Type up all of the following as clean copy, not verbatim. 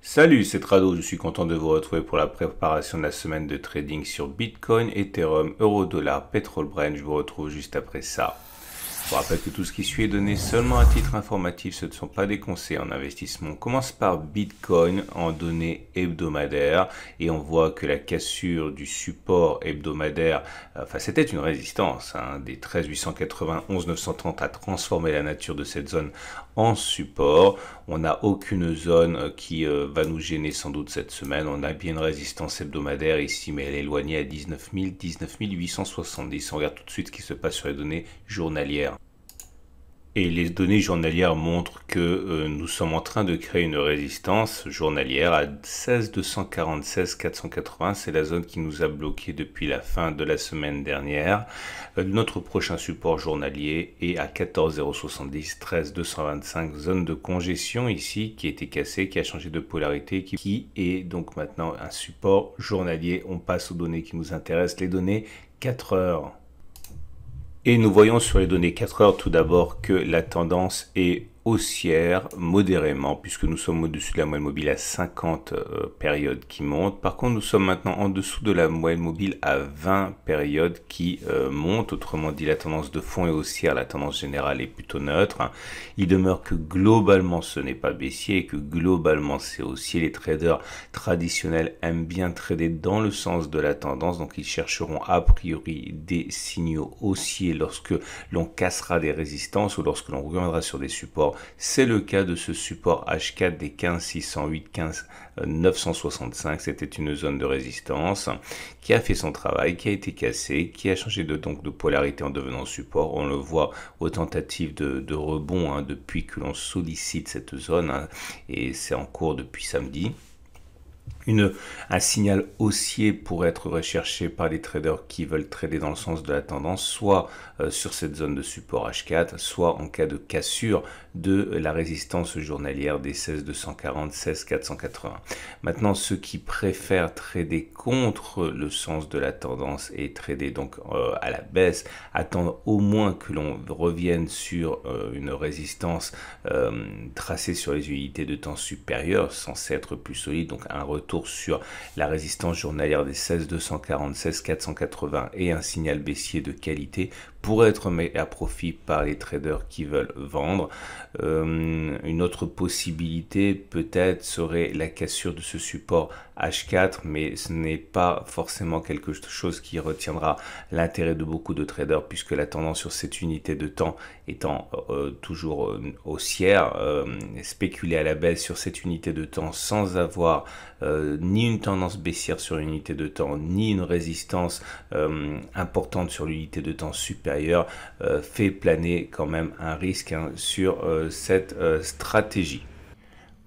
Salut, c'est Trado, je suis content de vous retrouver pour la préparation de la semaine de trading sur Bitcoin, Ethereum, Euro-Dollar, Pétrole Brent. Je vous retrouve juste après ça. Je vous rappelle que tout ce qui suit est donné seulement à titre informatif, ce ne sont pas des conseils en investissement. On commence par Bitcoin en données hebdomadaires et on voit que la cassure du support hebdomadaire, c'était une résistance, des 13 891 930 a transformé la nature de cette zone en support. On n'a aucune zone qui va nous gêner sans doute cette semaine. On a bien une résistance hebdomadaire ici, mais elle est éloignée à 19 000, 19 870. On regarde tout de suite ce qui se passe sur les données journalières. Et les données journalières montrent que nous sommes en train de créer une résistance journalière à 16 246 480. C'est la zone qui nous a bloqué depuis la fin de la semaine dernière. Notre prochain support journalier est à 14 070, 13 225. Zone de congestion ici qui a été cassée, qui a changé de polarité, qui est donc maintenant un support journalier. On passe aux données qui nous intéressent, les données 4 heures. Et nous voyons sur les données 4 heures tout d'abord que la tendance est haussière modérément puisque nous sommes au-dessus de la moyenne mobile à 50 périodes qui montent. Par contre, nous sommes maintenant en dessous de la moyenne mobile à 20 périodes qui montent. Autrement dit, la tendance de fond est haussière, la tendance générale est plutôt neutre. Il demeure que globalement ce n'est pas baissier et que globalement c'est haussier. Les traders traditionnels aiment bien trader dans le sens de la tendance, donc ils chercheront a priori des signaux haussiers lorsque l'on cassera des résistances ou lorsque l'on reviendra sur des supports. C'est le cas de ce support H4 des 15 608, 15 965. C'était une zone de résistance qui a fait son travail, qui a été cassée, qui a changé de polarité en devenant support. On le voit aux tentatives de rebond depuis que l'on sollicite cette zone et c'est en cours depuis samedi. Un signal haussier pourrait être recherché par les traders qui veulent trader dans le sens de la tendance, soit sur cette zone de support H4, soit en cas de cassure de la résistance journalière des 16 240, 16 480. Maintenant, ceux qui préfèrent trader contre le sens de la tendance et trader donc à la baisse, attendent au moins que l'on revienne sur une résistance tracée sur les unités de temps supérieures, censée être plus solide, donc un retour sur la résistance journalière des 16 240, 16 480 et un signal baissier de qualité pourrait être mis à profit par les traders qui veulent vendre. Une autre possibilité peut-être serait la cassure de ce support H4, mais ce n'est pas forcément quelque chose qui retiendra l'intérêt de beaucoup de traders puisque la tendance sur cette unité de temps étant toujours haussière, spéculer à la baisse sur cette unité de temps sans avoir ni une tendance baissière sur l'unité de temps, ni une résistance importante sur l'unité de temps supérieure, fait planer quand même un risque sur cette stratégie.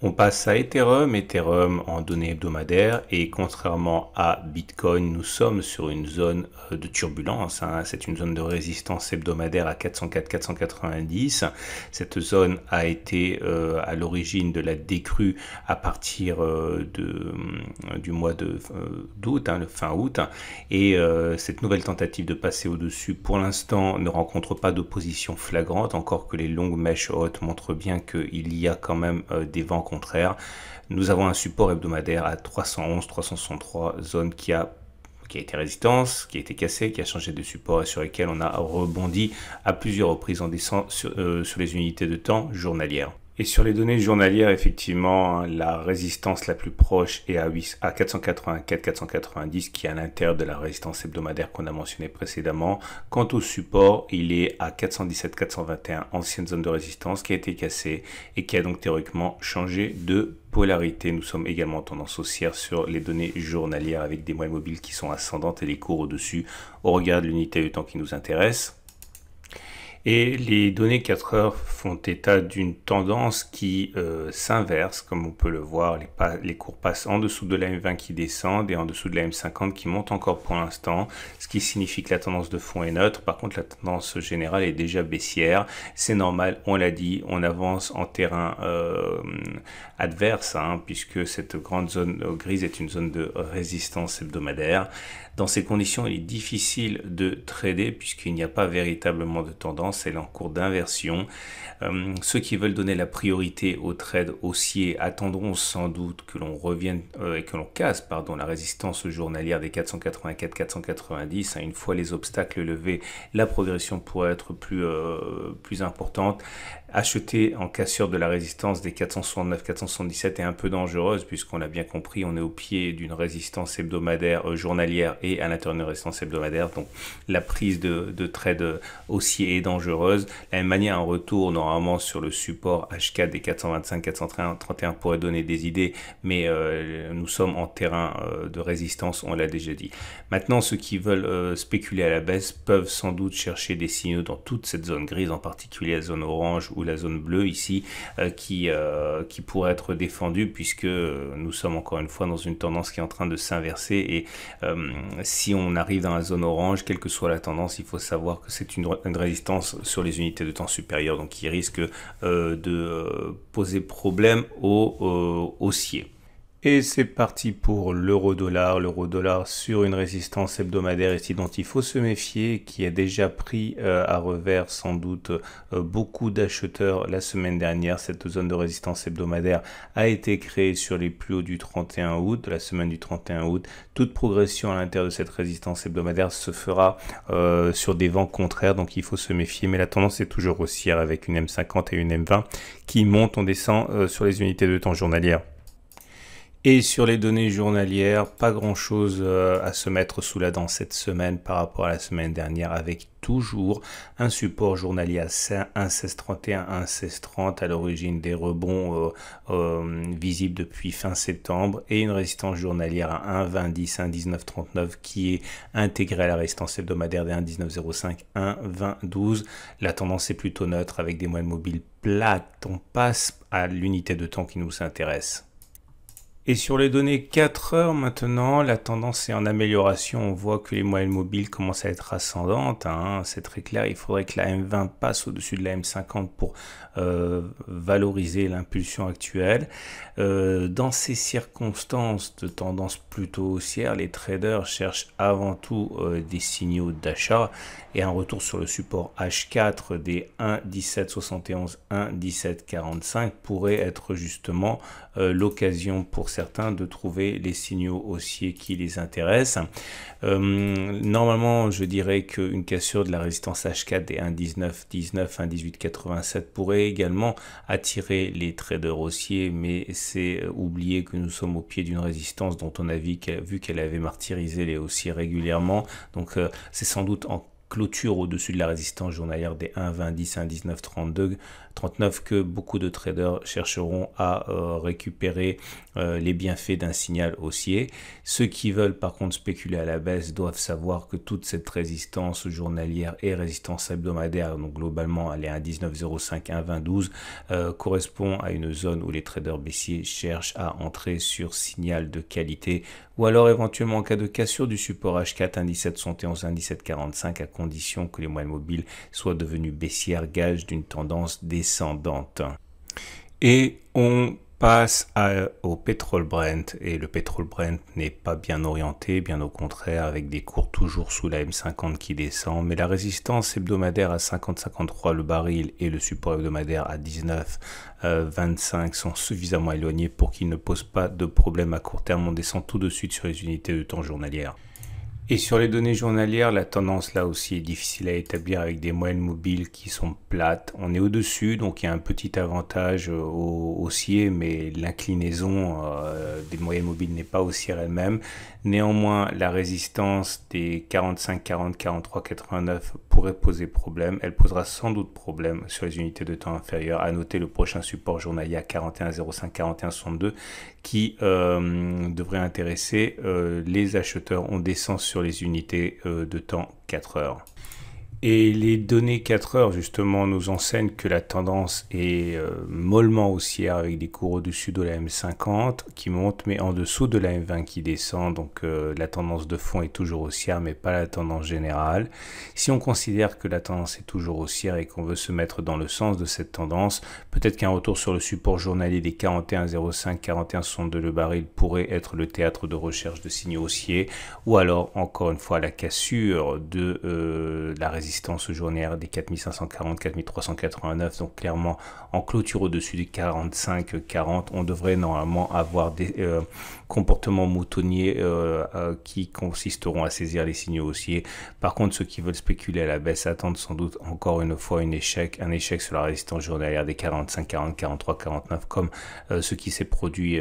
On passe à Ethereum en données hebdomadaires et contrairement à Bitcoin, nous sommes sur une zone de turbulence. C'est une zone de résistance hebdomadaire à 404-490. Cette zone a été à l'origine de la décrue à partir du mois d'août, le fin août. Et cette nouvelle tentative de passer au-dessus, pour l'instant, ne rencontre pas d'opposition flagrante, encore que les longues mèches hautes montrent bien qu'il y a quand même des vents contraire. Nous avons un support hebdomadaire à 311, 363, zone qui a été résistance, qui a été cassée, qui a changé de support et sur lesquels on a rebondi à plusieurs reprises en descendant sur les unités de temps journalières. Et sur les données journalières, effectivement, la résistance la plus proche est à 484-490, qui est à l'intérieur de la résistance hebdomadaire qu'on a mentionnée précédemment. Quant au support, il est à 417-421, ancienne zone de résistance, qui a été cassée et qui a donc théoriquement changé de polarité. Nous sommes également en tendance haussière sur les données journalières avec des moyennes mobiles qui sont ascendantes et les cours au-dessus au regard de l'unité de temps qui nous intéresse. Et les données 4 heures font état d'une tendance qui s'inverse, comme on peut le voir. Les cours passent en dessous de la M20 qui descendent et en dessous de la M50 qui monte encore pour l'instant, ce qui signifie que la tendance de fond est neutre. Par contre, la tendance générale est déjà baissière. C'est normal, on l'a dit, on avance en terrain adverse, puisque cette grande zone grise est une zone de résistance hebdomadaire. Dans ces conditions, il est difficile de trader puisqu'il n'y a pas véritablement de tendance. tendance elle est en cours d'inversion. Ceux qui veulent donner la priorité au trade haussier attendront sans doute que l'on revienne et que l'on casse la résistance journalière des 484-490. Une fois les obstacles levés, la progression pourrait être plus importante. Acheter en cassure de la résistance des 469-477 est un peu dangereuse puisqu'on l'a bien compris, on est au pied d'une résistance hebdomadaire journalière et à l'intérieur d'une résistance hebdomadaire. Donc la prise de trade haussier est dangereuse. De la même manière, un retour normalement sur le support H4 des 425-431 pourrait donner des idées, mais nous sommes en terrain de résistance, on l'a déjà dit. Maintenant, ceux qui veulent spéculer à la baisse peuvent sans doute chercher des signaux dans toute cette zone grise, en particulier la zone orange ou la zone bleue ici, qui pourrait être défendue puisque nous sommes encore une fois dans une tendance qui est en train de s'inverser et si on arrive dans la zone orange, quelle que soit la tendance, il faut savoir que c'est une résistance sur les unités de temps supérieures, donc qui risque de poser problème aux haussiers. Et c'est parti pour l'euro-dollar. L'euro-dollar sur une résistance hebdomadaire ici dont il faut se méfier, qui a déjà pris à revers sans doute beaucoup d'acheteurs la semaine dernière. Cette zone de résistance hebdomadaire a été créée sur les plus hauts du 31 août, de la semaine du 31 août. Toute progression à l'intérieur de cette résistance hebdomadaire se fera sur des vents contraires, donc il faut se méfier. Mais la tendance est toujours haussière avec une M50 et une M20 qui montent. On descend sur les unités de temps journalières. Et sur les données journalières, pas grand chose à se mettre sous la dent cette semaine par rapport à la semaine dernière, avec toujours un support journalier à 1,1631, 1,1630 à l'origine des rebonds visibles depuis fin septembre et une résistance journalière à 1,2010, 1,1939 qui est intégrée à la résistance hebdomadaire des 1,1905, 1,2012. La tendance est plutôt neutre avec des moyennes mobiles plates. On passe à l'unité de temps qui nous intéresse. Et sur les données 4 heures maintenant, la tendance est en amélioration. On voit que les moyennes mobiles commencent à être ascendantes. C'est très clair, il faudrait que la M20 passe au-dessus de la M50 pour valoriser l'impulsion actuelle. Dans ces circonstances de tendance plutôt haussière, les traders cherchent avant tout des signaux d'achat et un retour sur le support H4 des 1,1771, 1,1745 pourrait être justement l'occasion pour certains de trouver les signaux haussiers qui les intéressent. Normalement, je dirais qu'une cassure de la résistance H4 des 1,1919, 1,1887 pourrait également attirer les traders haussiers, mais c'est oublier que nous sommes au pied d'une résistance dont on a vu qu'elle avait martyrisé les haussiers régulièrement. Donc c'est sans doute en clôture au-dessus de la résistance journalière des 1,2010, 1,1932, 39 que beaucoup de traders chercheront à récupérer les bienfaits d'un signal haussier. Ceux qui veulent par contre spéculer à la baisse doivent savoir que toute cette résistance journalière et résistance hebdomadaire, donc globalement elle est à 1,1905, 1,2012, correspond à une zone où les traders baissiers cherchent à entrer sur signal de qualité ou alors éventuellement en cas de cassure du support H4 1,1771, 1,1745 à condition que les moyennes mobiles soient devenues baissières, gage d'une tendance descendante. Et on passe au pétrole Brent et le pétrole Brent n'est pas bien orienté, bien au contraire avec des cours toujours sous la M50 qui descend, mais la résistance hebdomadaire à 50,53 le baril et le support hebdomadaire à 19,25 sont suffisamment éloignés pour qu'ils ne posent pas de problème à court terme. On descend tout de suite sur les unités de temps journalières. Et sur les données journalières, la tendance là aussi est difficile à établir avec des moyennes mobiles qui sont plates. On est au-dessus, donc il y a un petit avantage haussier, mais l'inclinaison des moyennes mobiles n'est pas haussière elle-même. Néanmoins, la résistance des 45, 40, 43, 89 pourrait poser problème. Elle posera sans doute problème sur les unités de temps inférieures. À noter le prochain support journalier à 41,05, 41,62 qui devrait intéresser les acheteurs. On descend sur les unités de temps 4 heures. Et les données 4 heures, justement, nous enseignent que la tendance est mollement haussière avec des cours au-dessus de la M50 qui monte, mais en dessous de la M20 qui descend. Donc la tendance de fond est toujours haussière, mais pas la tendance générale. Si on considère que la tendance est toujours haussière et qu'on veut se mettre dans le sens de cette tendance, peut-être qu'un retour sur le support journalier des 41,05, 41,62 le baril pourrait être le théâtre de recherche de signaux haussiers, ou alors, encore une fois, la cassure de la résistance résistance journalière des 4540, 4389, donc clairement en clôture au-dessus des 45-40, on devrait normalement avoir des comportements moutonniers qui consisteront à saisir les signaux haussiers. Par contre, ceux qui veulent spéculer à la baisse attendent sans doute encore une fois un échec sur la résistance journalière des 45-40, 43-49, comme ce qui s'est produit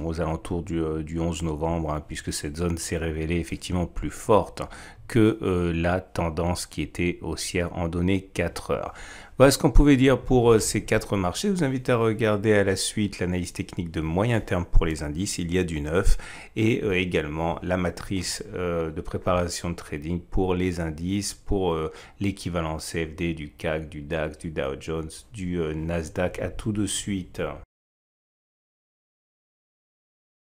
aux alentours du 11 novembre, hein, puisque cette zone s'est révélée effectivement plus forte que la tendance qui était haussière en données 4 heures. Voilà ce qu'on pouvait dire pour ces 4 marchés. Je vous invite à regarder à la suite l'analyse technique de moyen terme pour les indices. Il y a du neuf et également la matrice de préparation de trading pour les indices, pour l'équivalent CFD du CAC, du DAX, du Dow Jones, du Nasdaq. À tout de suite.